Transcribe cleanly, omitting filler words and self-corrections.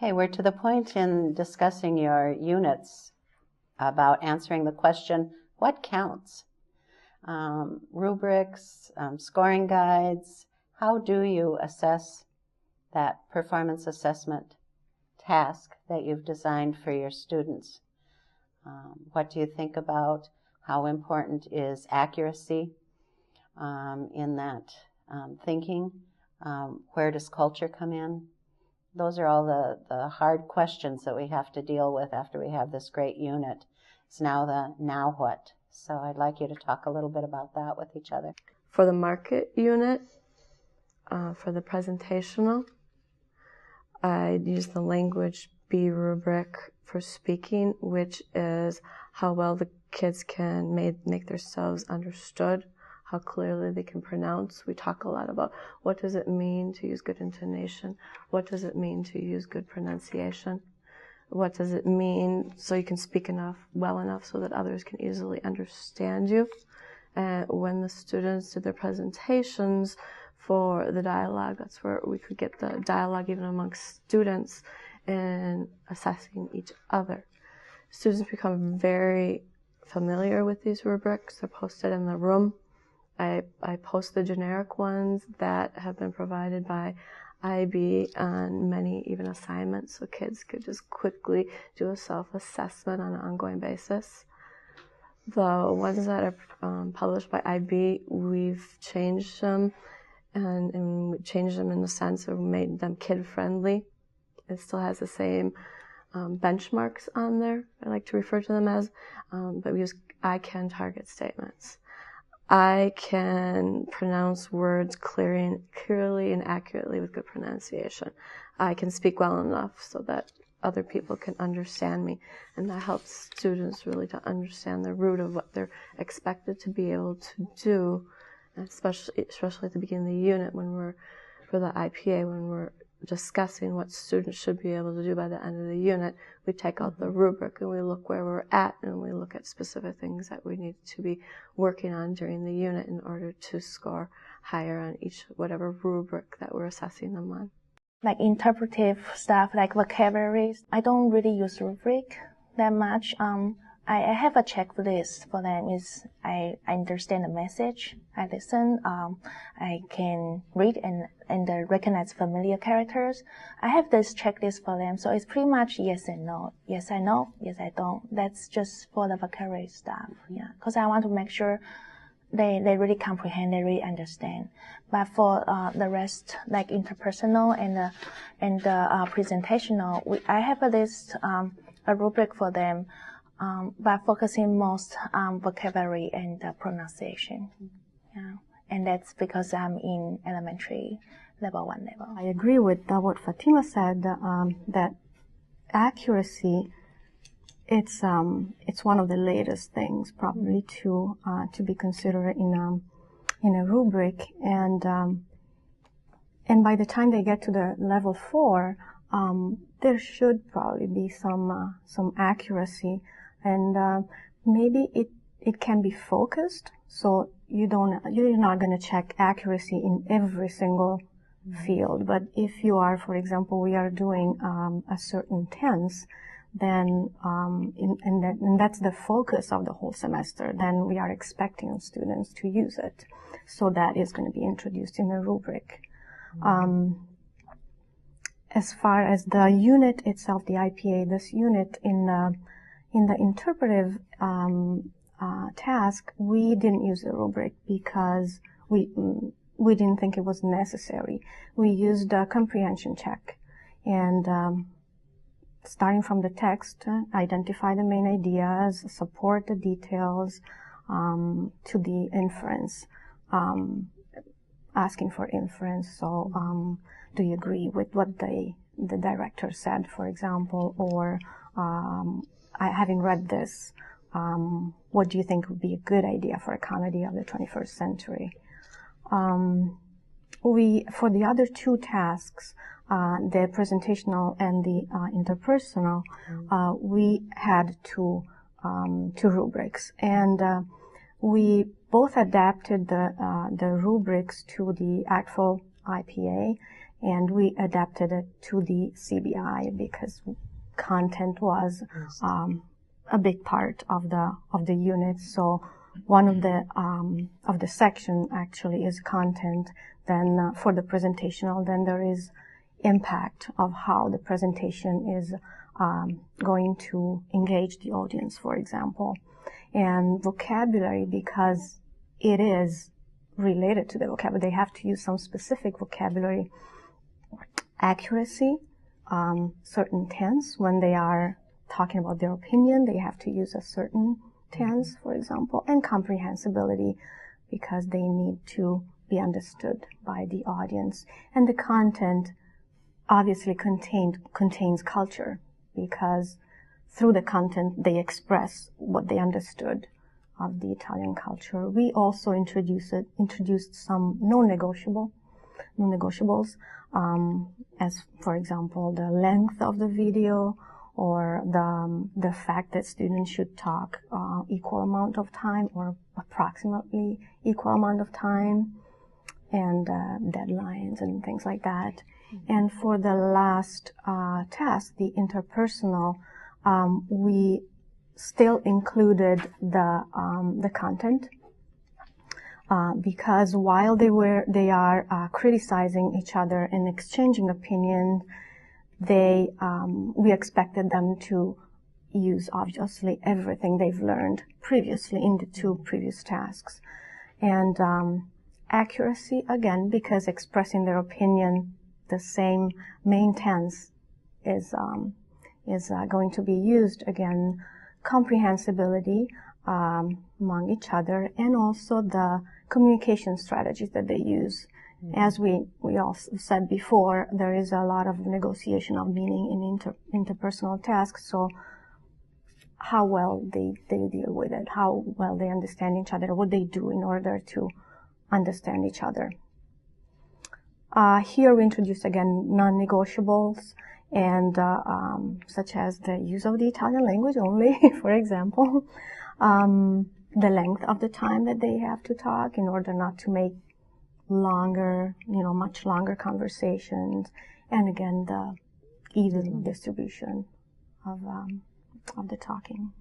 Okay, we're to the point in discussing your units about answering the question, what counts? Rubrics, scoring guides, how do you assess that performance assessment task that you've designed for your students? What do you think about how important is accuracy in that thinking? Where does culture come in? Those are all the hard questions that we have to deal with after we have this great unit. It's now the now what. So I'd like you to talk a little bit about that with each other. For the market unit, for the presentational, I'd use the language B rubric for speaking, which is how well the kids can make themselves understood, how clearly they can pronounce. We talk a lot about what does it mean to use good intonation, what does it mean to use good pronunciation, what does it mean so you can speak well enough so that others can easily understand you. And when the students did their presentations for the dialogue, that's where we could get the dialogue even amongst students and assessing each other. Students become very familiar with these rubrics. They're posted in the room. I post the generic ones that have been provided by IB on many even assignments, so kids could just quickly do a self-assessment on an ongoing basis. The ones that are published by IB, we've changed them, and we changed them in the sense of made them kid-friendly. It still has the same benchmarks on there, I like to refer to them as, but we use I can target statements. I can pronounce words clearly and accurately with good pronunciation. I can speak well enough so that other people can understand me, and that helps students really to understand the root of what they're expected to be able to do, especially at the beginning of the unit for the IPA, when we're discussing what students should be able to do by the end of the unit. We take out the rubric and we look where we're at, and we look at specific things that we need to be working on during the unit in order to score higher on whatever rubric that we're assessing them on. Like interpretive stuff, like vocabularies, I don't really use rubric that much. I have a checklist for them. I understand the message, I listen, I can read and recognize familiar characters. I have this checklist for them, so it's pretty much yes and no. Yes, I know. Yes, I don't. That's just for the vocabulary stuff, yeah. Because I want to make sure they really comprehend, they really understand. But for the rest, like interpersonal and the presentational, I have a list, a rubric for them, but focusing most on vocabulary and pronunciation. Yeah. And that's because I'm in elementary level 1 level. I agree with what Fatima said, that accuracy, it's one of the latest things probably to be considered in a rubric, and by the time they get to the level 4, there should probably be some accuracy, and maybe it can be focused, so you're not going to check accuracy in every single field. But if you are, for example, we are doing a certain tense, then and that's the focus of the whole semester, then we are expecting students to use it. So that is going to be introduced in the rubric. As far as the unit itself, the IPA, this unit in the interpretive task, we didn't use the rubric because we didn't think it was necessary. We used a comprehension check, and starting from the text, identify the main ideas, support the details, to the inference, asking for inference. So, do you agree with what the director said, for example, or having read this, what do you think would be a good idea for a comedy of the 21st century? For the other two tasks, the presentational and the interpersonal, we had two rubrics, and we both adapted the rubrics to the actual IPA, and we adapted it to the CBI because content was a big part of the unit. So one of the section actually is content. Then for the presentational, then there is impact of how the presentation is going to engage the audience, for example, and vocabulary, because it is related to the vocabulary. They have to use some specific vocabulary. Accuracy, certain tense. When they are talking about their opinion, they have to use a certain tense, for example, and comprehensibility, because they need to be understood by the audience. And the content obviously contains culture, because through the content they express what they understood of the Italian culture. We also introduced some non-negotiables, as for example the length of the video, or the fact that students should talk equal amount of time or approximately equal amount of time, and deadlines and things like that. And for the last task, the interpersonal, we still included the content, because while they are criticizing each other and exchanging opinions, we expected them to use obviously everything they've learned previously in the two previous tasks. And accuracy, again, because expressing their opinion, the same main tense is going to be used again. Comprehensibility among each other, and also the communication strategies that they use. As we also said before, there is a lot of negotiation of meaning in interpersonal tasks, so how well they deal with it, how well they understand each other, what they do in order to understand each other. Here we introduce again non-negotiables, and such as the use of the Italian language only, for example, the length of the time that they have to talk in order not to make much longer conversations, and again the even distribution of the talking.